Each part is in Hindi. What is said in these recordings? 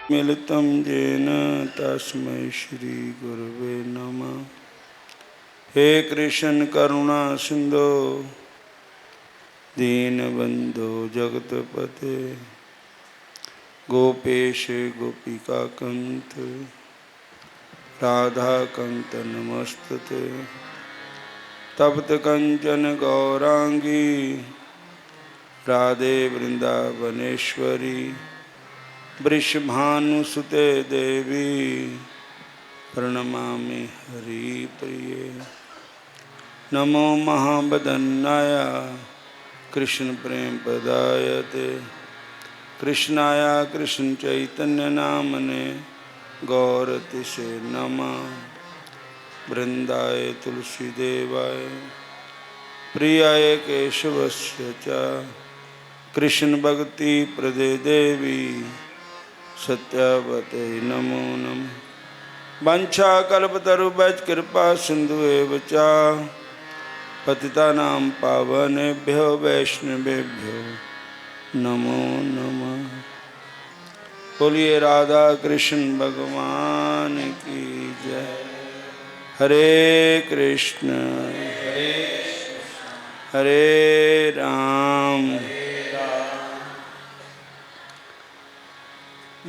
मिलितं येन तस्मै श्रीगुरवे नमः। हे कृष्ण करुणा सिंधो दीनबंधो जगतपते गोपेश गोपिकाकंठ राधाकांत नमस्तुते। तप्त कंचन गौरांगी राधे वृंदावनेश्वरी वृषभानुसुते देवी प्रणमामि हरिप्रिये। नमो महावदन्नाय कृष्ण प्रेम प्रदायते कृष्णाय कृष्ण चैतन्य नामने गौरतिसे नमः। वृंदाय तुलसीदेवाय प्रियाय केशवस्य च कृष्ण भक्ति प्रदे देवी सत्यावते नमो नमः। वंशाकल्पतरुभ्यश्च कृपा सिंधु एव च पतितानां पावनेभ्यो वैष्णवेभ्यो नमो नमः। बोलिए राधा कृष्ण भगवान की जय। हरे कृष्ण हरे राम।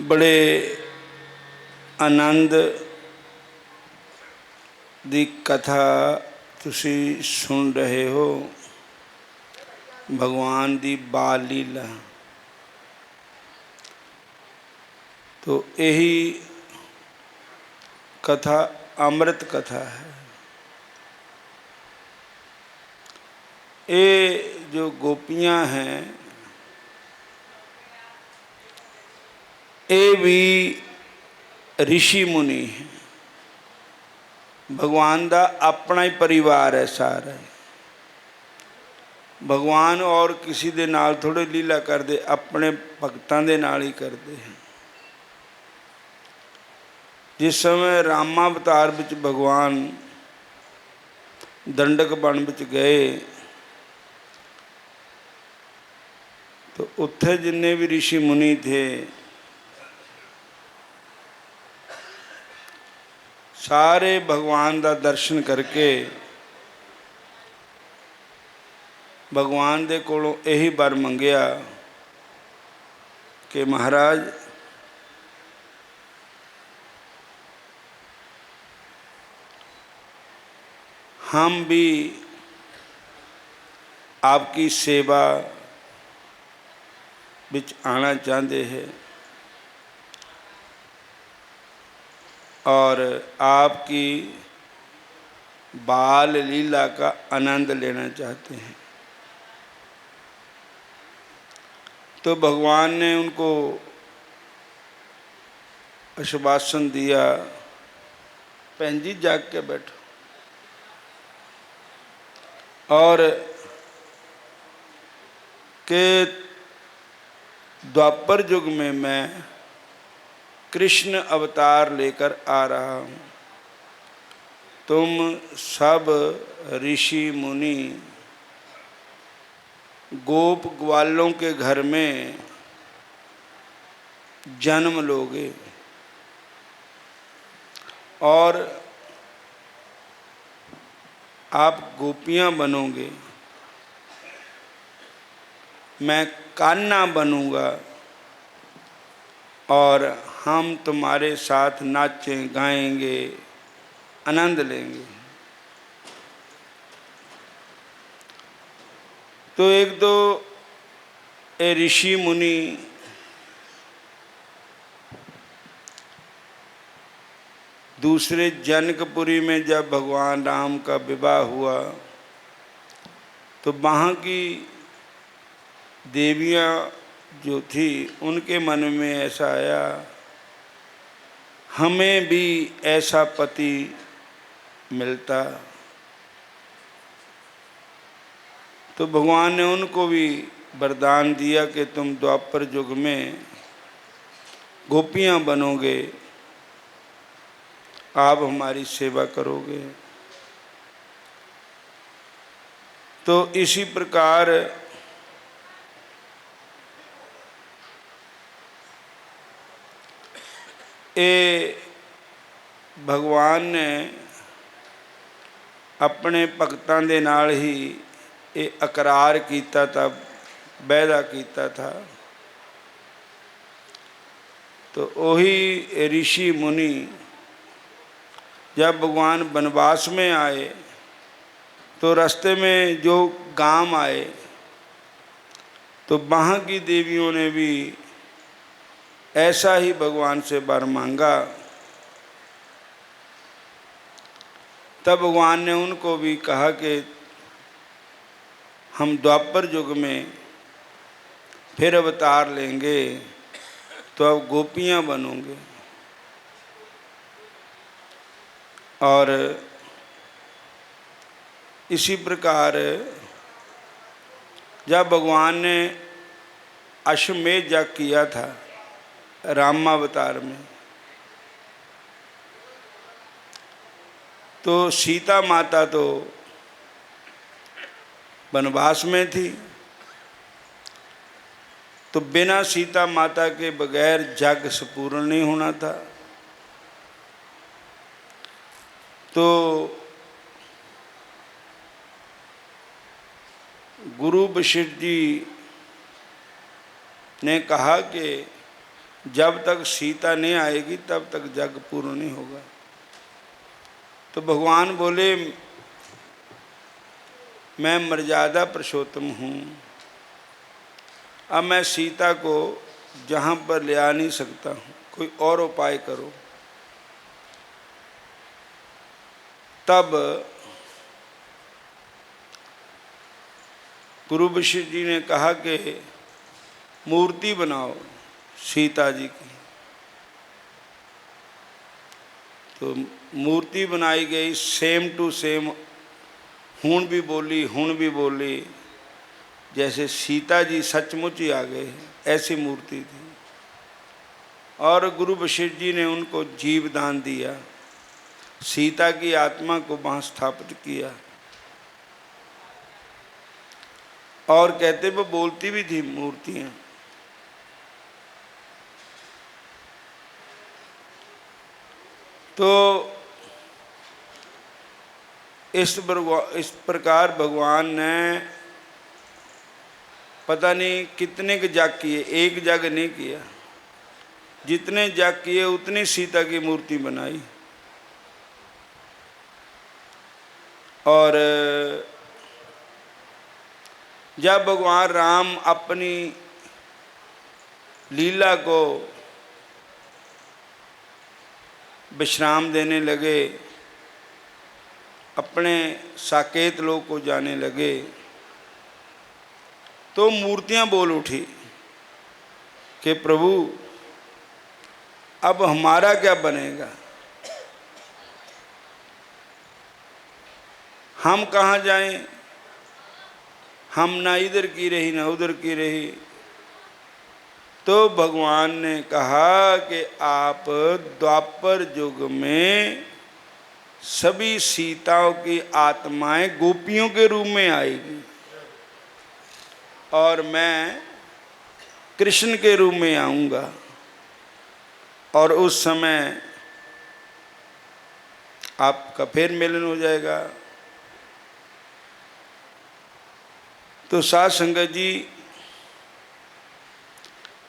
बड़े आनंद दी कथा तुसी सुन रहे हो। भगवान दी बाल लीला तो यही कथा अमृत कथा है। ये जो गोपियां हैं ये भी ऋषि मुनि हैं। भगवान का अपना ही परिवार है सारा। भगवान और किसी दे नाल थोड़े लीला करते, अपने भगतां दे नाल ही करते हैं। जिस समय रामावतार विच भगवान दंडक बन विच गए तो उत्थे जिन्ने भी ऋषि मुनि थे सारे भगवान का दर्शन करके भगवान दे कोलों यही वर मंगया कि महाराज हम भी आपकी सेवा विच आना चाहते हैं और आपकी बाल लीला का आनंद लेना चाहते हैं। तो भगवान ने उनको आश्वासन दिया, भैन जी जाग के बैठो। और के द्वापर युग में मैं कृष्ण अवतार लेकर आ रहा हूँ। तुम सब ऋषि मुनि गोप ग्वालों के घर में जन्म लोगे और आप गोपियाँ बनोगे। मैं कान्हा बनूंगा और हम तुम्हारे साथ नाचें गाएंगे आनंद लेंगे। तो एक दो ऋषि मुनि दूसरे जनकपुरी में जब भगवान राम का विवाह हुआ तो वहाँ की देवियाँ जो थी उनके मन में ऐसा आया, हमें भी ऐसा पति मिलता। तो भगवान ने उनको भी वरदान दिया कि तुम द्वापर युग में गोपियाँ बनोगे, आप हमारी सेवा करोगे। तो इसी प्रकार ये भगवान ने अपने भगतां दे नाल ही ये इकरार कीता था, वायदा कीता था। तो वही ऋषि मुनि जब भगवान वनवास में आए तो रास्ते में जो गांव आए तो वहाँ की देवियों ने भी ऐसा ही भगवान से वर मांगा। तब भगवान ने उनको भी कहा कि हम द्वापर युग में फिर अवतार लेंगे तो अब गोपियाँ बनोगे। और इसी प्रकार जब भगवान ने अश्वमेध यज्ञ किया था रामावतार में, तो सीता माता तो वनवास में थी, तो बिना सीता माता के बगैर यज्ञ संपूर्ण नहीं होना था। तो गुरु वशिष्ठ जी ने कहा कि जब तक सीता नहीं आएगी तब तक यज्ञ पूर्ण नहीं होगा। तो भगवान बोले मैं मर्यादा पुरुषोत्तम हूँ, अब मैं सीता को जहाँ पर ले आ नहीं सकता हूँ, कोई और उपाय करो। तब गुरु वशिष्ठ जी ने कहा कि मूर्ति बनाओ सीता जी की। तो मूर्ति बनाई गई, सेम टू सेम, हूण भी बोली, जैसे सीता जी सचमुच ही आ गए, ऐसी मूर्ति थी। और गुरु वशिष्ठ जी ने उनको जीव दान दिया, सीता की आत्मा को वहाँ स्थापित किया। और कहते वो बोलती भी थी मूर्तियाँ। तो इस प्रकार भगवान ने पता नहीं कितने के यज्ञ किए, एक यज्ञ नहीं किया, जितने यज्ञ किए उतनी सीता की मूर्ति बनाई। और जब भगवान राम अपनी लीला को विश्राम देने लगे, अपने साकेत लोक को जाने लगे, तो मूर्तियां बोल उठी कि प्रभु अब हमारा क्या बनेगा, हम कहाँ जाएं, हम ना इधर की रही ना उधर की रही। तो भगवान ने कहा कि आप द्वापर युग में सभी सीताओं की आत्माएं गोपियों के रूप में आएगी और मैं कृष्ण के रूप में आऊँगा, और उस समय आपका फिर मिलन हो जाएगा। तो साध संगत जी,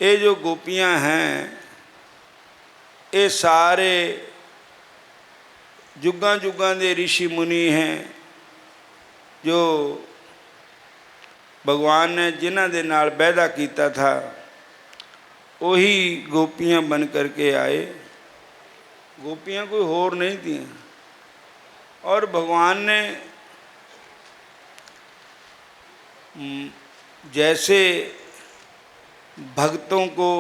ये जो गोपियाँ हैं ये सारे जुगां जुगां दे ऋषि मुनि हैं, जो भगवान ने जिन्हां दे नाल वायदा कीता था वही गोपियाँ बन करके आए। गोपियाँ कोई होर नहीं थी। और भगवान ने जैसे भक्तों को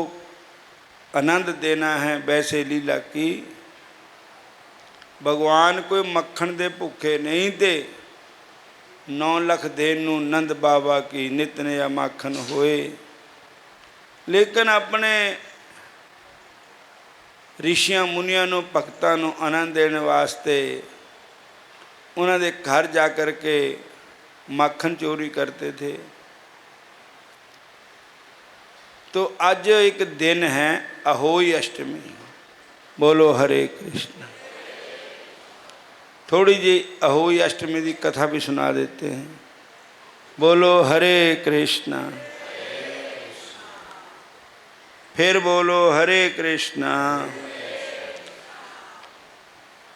आनंद देना है वैसे लीला की। भगवान कोई मक्खन दे भुखे नहीं थे, 9 लख देन नूं नंद बाबा की नित नया माखन होए। लेकिन अपने ऋषियां मुनियां नूं भगतां नूं आनंद देने वास्ते उन्हां दे घर जा कर के माखन चोरी करते थे। तो अज एक दिन है अहोई अष्टमी, बोलो हरे कृष्ण। थोड़ी जी अहोई अष्टमी की कथा भी सुना देते हैं। बोलो हरे कृष्णा। फिर बोलो हरे कृष्णा।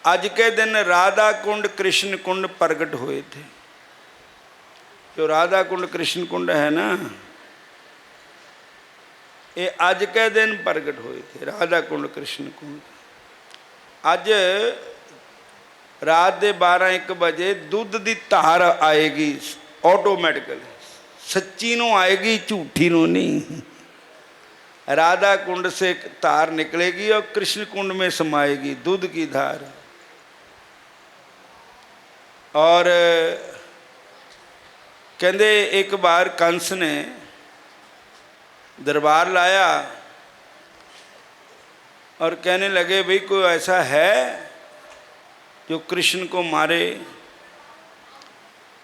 आज के दिन राधा कुंड कृष्ण कुंड प्रकट हुए थे। जो राधा कुंड कृष्ण कुंड है ना, ये आज के दिन प्रकट हुए थे। राधा कुंड कृष्ण कुंड अज रात के 12-1 बजे दुध की धार आएगी ऑटोमैटिकली, सच्ची नो आएगी, झूठी नो नहीं। राधा कुंड से धार निकलेगी और कृष्ण कुंड में समाएगी दूध की धार। और कहते एक बार कंस ने दरबार लाया और कहने लगे भाई कोई ऐसा है जो कृष्ण को मारे।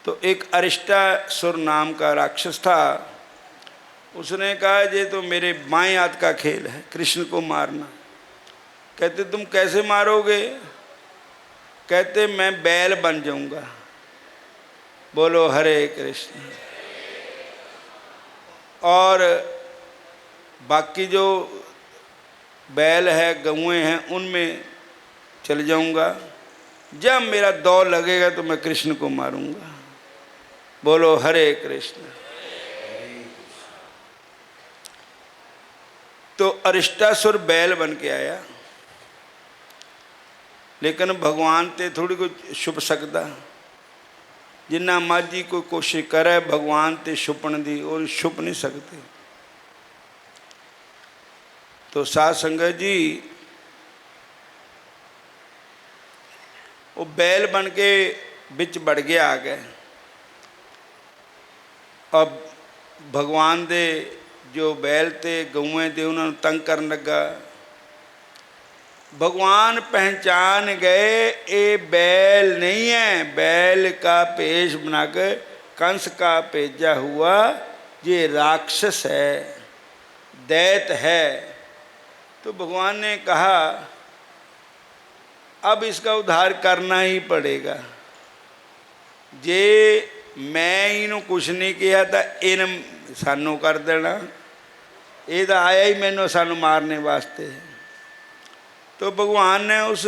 तो एक अरिष्टासुर नाम का राक्षस था, उसने कहा ये तो मेरे बाएं हाथ का खेल है, कृष्ण को मारना। कहते तुम कैसे मारोगे? कहते मैं बैल बन जाऊंगा। बोलो हरे कृष्ण। और बाकी जो बैल है, गऊँ हैं, उनमें चल जाऊंगा। जब मेरा दौर लगेगा तो मैं कृष्ण को मारूंगा। बोलो हरे कृष्ण। तो अरिष्टासुर बैल बन के आया, लेकिन भगवान ते थोड़ी कोई छुप सकता। जिन्ना मर्जी कोई कोशिश करे भगवान ते छुपन दी, और छुप नहीं सकते। तो साध संगत जी, वो बैल बन के बिच बढ़ गया आ गए। अब भगवान दे जो बैल थे गऊँ थे उन्होंने तंग करन लगा। भगवान पहचान गए ये बैल नहीं है, बैल का पेश बनाकर कंस का भेजा हुआ ये राक्षस है, दैत है। तो भगवान ने कहा अब इसका उद्धार करना ही पड़ेगा। जे मैं इन्हों कुछ नहीं किया तो इन सानू कर देना, ये तो आया ही मैनू सानू मारने वास्ते। तो भगवान ने उस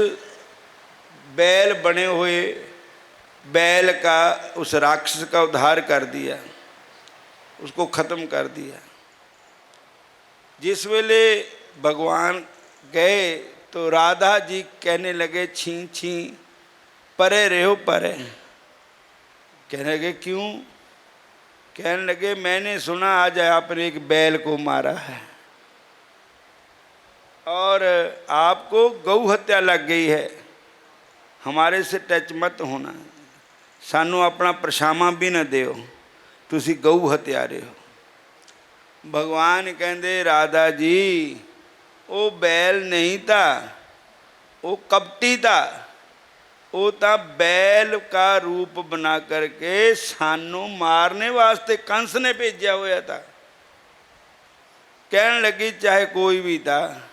बैल बने हुए बैल का, उस राक्षस का उद्धार कर दिया, उसको ख़त्म कर दिया। जिस वेले भगवान गए तो राधा जी कहने लगे छी छी परे रहो परे। कहने लगे क्यों? कहने लगे मैंने सुना आज आपने एक बैल को मारा है और आपको गौ हत्या लग गई है। हमारे से टच मत होना, सानू अपना परछामा भी न दियो, तुसी गौ हत्यारे हो। भगवान कहते राधा जी वो बैल नहीं था, वो कपटी था, वो तो बैल का रूप बना करके सानू मारने वास्ते कंस ने भेजा हुआ था। कहने लगी चाहे कोई भी था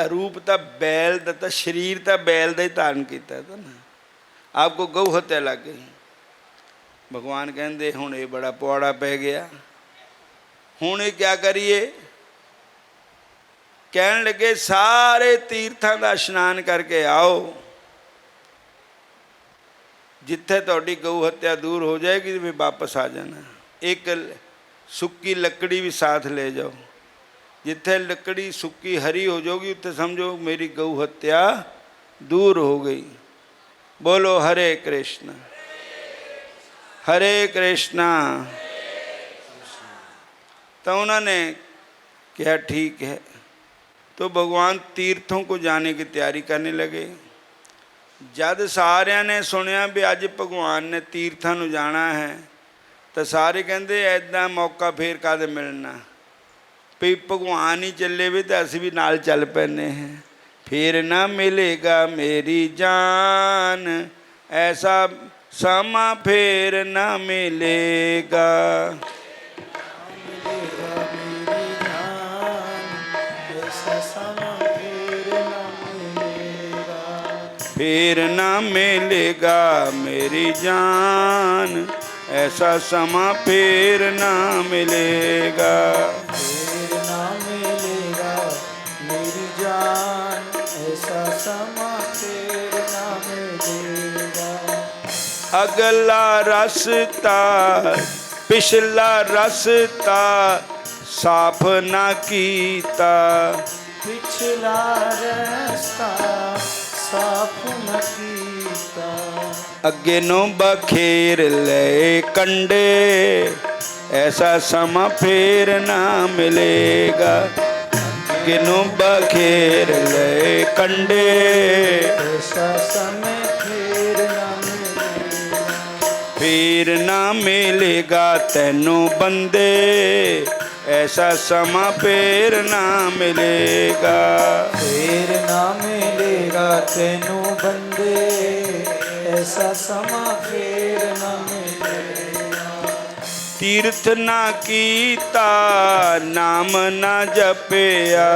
रूप तो बैल का, शरीर तो बैल का ही धारण किया था ना, आपको गौ हत्या लग गई। भगवान कहते हुण ये बड़ा पौड़ा पै गया, हुण ये क्या करिए? कहने लगे सारे तीर्थों का स्नान करके आओ, जिथे तुहाडी गौ हत्या दूर हो जाएगी भी वापस आ जाना। एक सुक्की लकड़ी भी साथ ले जाओ, जिथे लकड़ी सुक्की हरी हो जाएगी उत्थे समझो मेरी गौ हत्या दूर हो गई। बोलो हरे कृष्ण हरे कृष्णा। तो उन्होंने कहा ठीक है। तो भगवान तीर्थों को जाने की तैयारी करने लगे। जद सारिया ने सुनिया भी अज भगवान ने तीर्थों को जाना है, तो सारे कहते ऐदा मौका फिर कद मिलना, भी भगवान ही चले भी तो असी भी नाल चल पैने हैं। फिर ना मिलेगा मेरी जान, ऐसा समा फिर ना मिलेगा। फिर ना मिलेगा मेरी जान, ऐसा समा फिर ना मिलेगा। फिर ना मिलेगा मेरी जान, ऐसा समा फिर ना मिलेगा। अगला रास्ता पिछला रास्ता साफ ना कीता, पिछला रास्ता साफ न कीता। अगे नो बखेर ले कंडे, ऐसा समा फिर ना मिलेगा। अगे नो बखेर ले कंडे, ऐसा समय फिर न मिलेगा। फिर ना मिलेगा तैनू बंदे, ऐसा समा फिर ना मिलेगा। फिर ना मिलेगा तेनू बंदे, ऐसा समा फिर न मिलेगा। तीर्थ ना कीता नाम ना जपिया,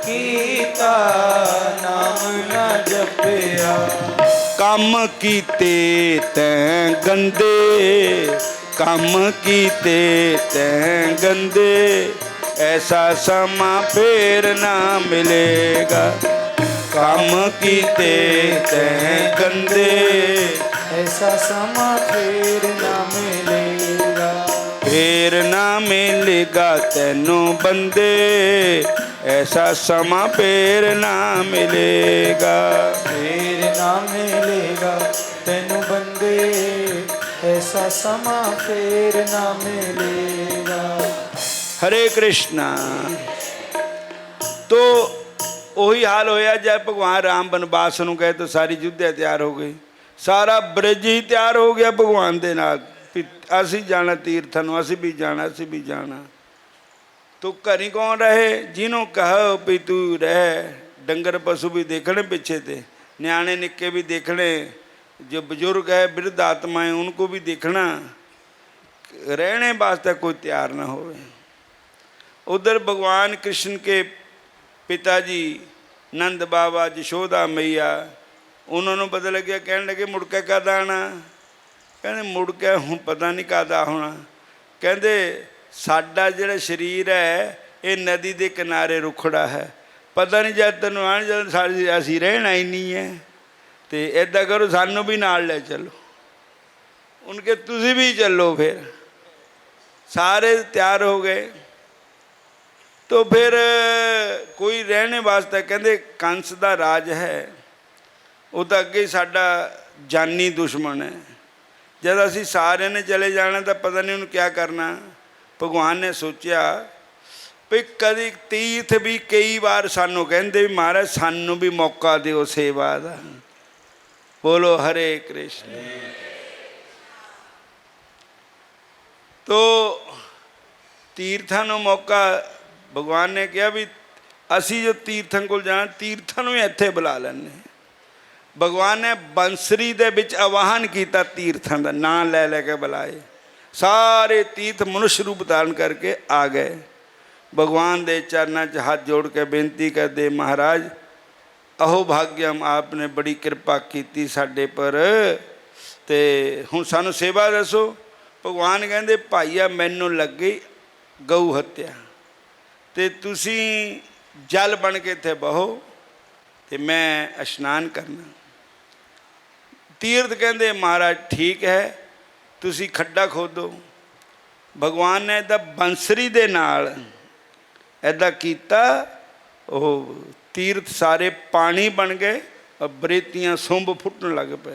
कीता नाम न जपिया। कम कीते तैं गंदे, कम कीते तैं गंदे, ऐसा समा फिर ना मिलेगा। कम कीते तैं गंदे, ऐसा समा फिर न मिलेगा। फिर ना मिलेगा तैनू बंदे, ऐसा समा फिर ना मिलेगा। फिर ना मिलेगा तेनू बंदे, ऐसा समा फिर ना मिलेगा। हरे कृष्णा। तो ਉਹੀ ਹਾਲ ਹੋਇਆ ਜਦ ਭਗਵਾਨ ਰਾਮ ਬਨਵਾਸ ਨੂੰ ਗਏ ਤਾਂ ਸਾਰੀ ਯੁੱਧਿਆ ਤਿਆਰ ਹੋ ਗਈ, ਸਾਰਾ ਬ੍ਰਿਜ ਹੀ ਤਿਆਰ ਹੋ ਗਿਆ ਭਗਵਾਨ ਦੇ ਨਾਲ ਵੀ ਅਸੀਂ ਜਾਣਾ ਤੀਰਥਾਂ ਨੂੰ, ਅਸੀਂ ਵੀ ਜਾਣਾ, ਅਸੀਂ ਵੀ ਜਾਣਾ। ਤੂੰ ਘਰੀ ਕੌਣ ਰਹੇ, ਜਿਹਨੂੰ ਕਹੋ ਵੀ ਤੂੰ ਰਹਿ, ਡੰਗਰ ਪਸ਼ੂ ਵੀ ਦੇਖਣੇ ਪਿੱਛੇ ਤੇ, ਨਿਆਣੇ ਨਿੱਕੇ ਵੀ ਦੇਖਣੇ, जो बुजुर्ग है वृद्ध आत्माएं उनको भी देखना, रहने वास्ते कोई तैयार ना हो। उधर भगवान कृष्ण के पिताजी नंद बाबा जशोदा मैया उन्होंने पता लगे, कहने लगे मुड़ के कद आना, कहने मुड़ के हूँ पता नहीं कद होना। कहते साडा जिहड़ा शरीर है ये नदी के किनारे रुखड़ा है, पता नहीं जब तेन आन जब सारी असी रहना ही नहीं है, तो इदा करो सानू भी नाल ले चलो। उनके तुसी भी चलो। फिर सारे तैयार हो गए। तो फिर कोई रहने वास्ते कहते कंस का राज है, वो तो अगे साडा जानी दुश्मन है, जब असी सारे ने चले जाना तो पता नहीं उन्हें क्या करना। भगवान ने सोचा भी कभी तीर्थ भी कई बार सानू कहते भी महाराज सानू भी मौका दो सेवा का। बोलो हरे कृष्ण। तो तीर्थां नूं मौका भगवान ने कहा भी असी जो तीर्थां कोल जाना, तीर्थां नूं इत्थे बुला लैने। भगवान ने बंसरी दे विच आवाहन किया, तीर्थां दा नाम ले लेके बुलाए। सारे तीर्थ मनुष्य रूप धारण करके आ गए। भगवान दे चरणों च हाथ जोड़ के बेनती करते, महाराज अहो भाग्यम आपने बड़ी कृपा की साडे पर, ते हुण सानू सेवा दसो। भगवान कहते भाईया मैनू लग गई गऊ हत्या, ते तुसी जल बन के इत्थे बहो ते मैं इशनान करना। तीर्थ कहते महाराज ठीक है तुसी खड्डा खोदो। भगवान ने इदा बंसरी दे नाल इदा कीता, वो तीर्थ सारे पानी बन गए और बरेतियाँ सुंब फुटन लग पे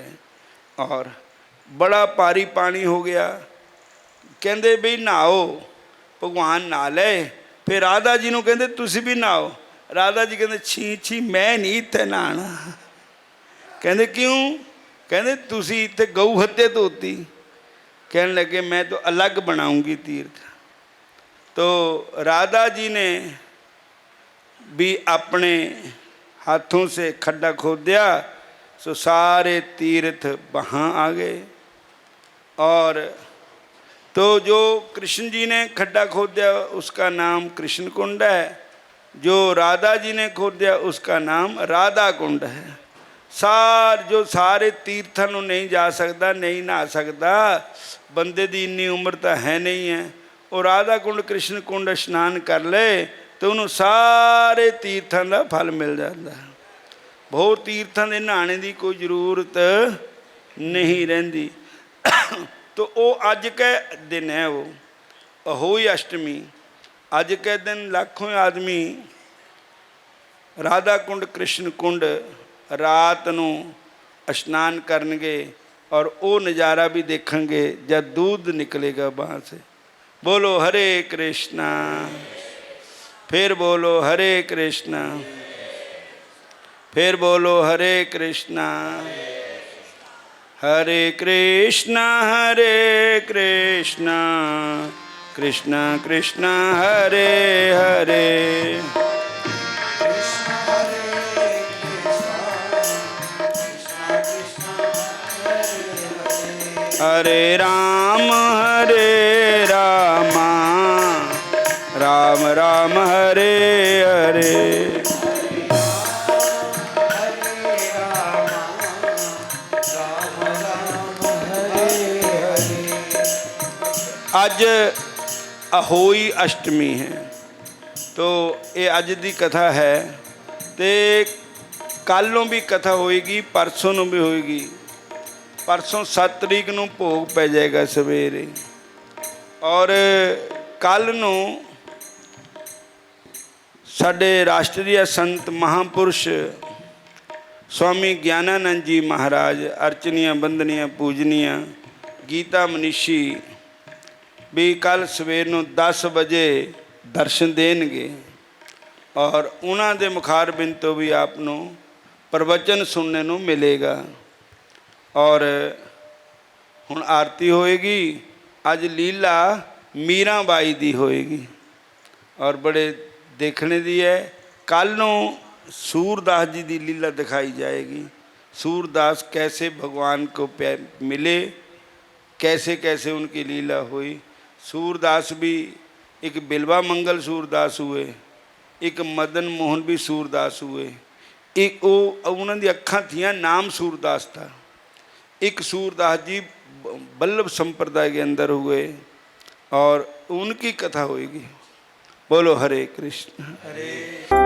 और बड़ा भारी पानी हो गया। कहते भी नहाओ, भगवान नहा ले। फिर राधा जी को कहते तुसी भी नहाओ। राधा जी कहते छी छी मैं नहीं इत्थे नहाना। कहते क्यों? कहते तुसी इत्थे गऊ हत्या धोती। कहने लगे मैं तो अलग बनाऊंगी तीर्थ। तो राधा जी ने भी अपने हाथों से खड्डा खोदा, सो सारे तीर्थ वहाँ आ गए। और तो जो कृष्ण जी ने खड्डा खोदा उसका नाम कृष्ण कुंड है, जो राधा जी ने खोदा उसका नाम राधा कुंड है। जो सारे तीर्थां नूं नहीं जा सकता, नहीं नहा सकता, बंदे दी इन्नी उम्र तो है नहीं है, वो राधा कुंड कृष्ण कुंड इशनान कर ले तो उन्होंने सारे तीर्थां का फल मिल जाता है। बहुत तीर्थां दे नहाने की कोई जरूरत नहीं रहिंदी। तो वो अज के दिन है, वो अहोई अष्टमी, अज के दिन लाखों आदमी राधा कुंड कृष्ण कुंड रात नूं इशनान करनगे और वो नज़ारा भी देखेंगे जब दूध निकलेगा वहाँ से। बोलो हरे कृष्णा, फिर बोलो हरे कृष्णा, फिर बोलो हरे कृष्णा, हरे कृष्णा हरे कृष्णा, कृष्णा कृष्णा हरे हरे। हरे राम राम राम हरे हरे। अज अहोई अष्टमी है, तो ये अज की कथा है। तो कल नूं भी कथा होएगी, परसों नूं भी होएगी। परसों 7 तरीक नूं भोग पै जाएगा सवेरे, और कल नूं साडे राष्ट्रीय संत महापुरुष स्वामी ज्ञानानंद जी महाराज अर्चनीय बंदनीय पूजनीय गीता मनीषी भी कल सवेर नूं 10 बजे दर्शन देणगे, और उन्हां दे मुखारबिंद तो भी आपनों प्रवचन सुनने नूं मिलेगा। और हुण आरती होएगी। अज लीला मीराबाई दी होएगी और बड़े देखने दी है। कल नूं सूरदास जी दी लीला दिखाई जाएगी। सूरदास कैसे भगवान को मिले, कैसे कैसे उनकी लीला हुई। सूरदास भी एक बिलवा मंगल सूरदास हुए, एक मदन मोहन भी सूरदास हुए, एक उन्होंने दी अखां थियां नाम सूरदास था। एक सूरदास जी बल्लभ संप्रदाय के अंदर हुए और उनकी कथा होएगी। बोलो हरे कृष्ण हरे।